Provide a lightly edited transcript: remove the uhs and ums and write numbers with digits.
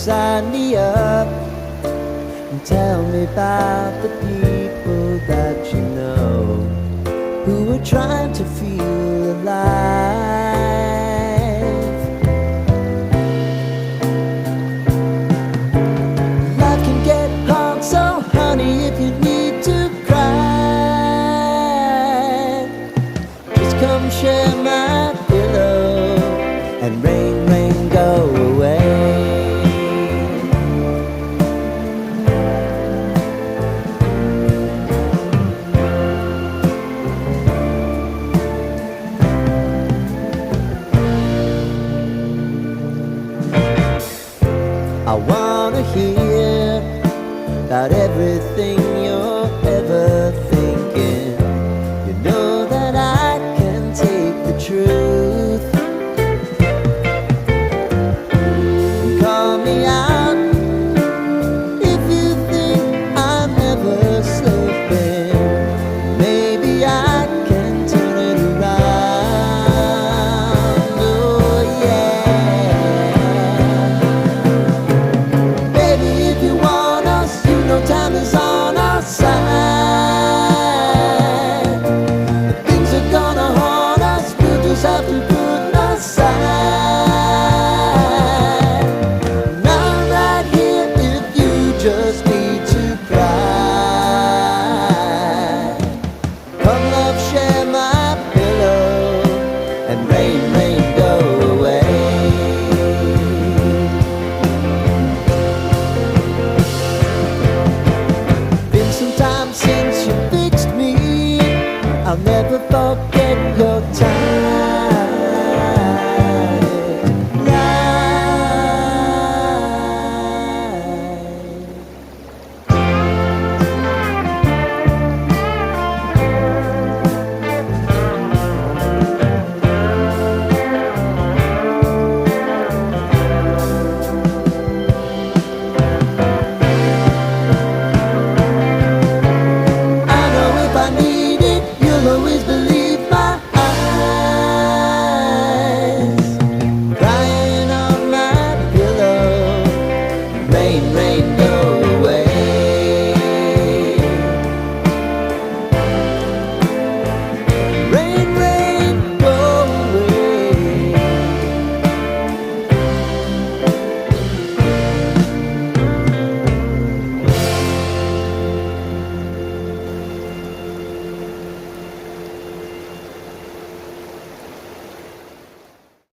sign me up and tell me about the people that you know who are trying to feel alive. Life can get hard, so honey, if you need to cry, just come share my pillow and rain, rain, go away. I wanna hear about everything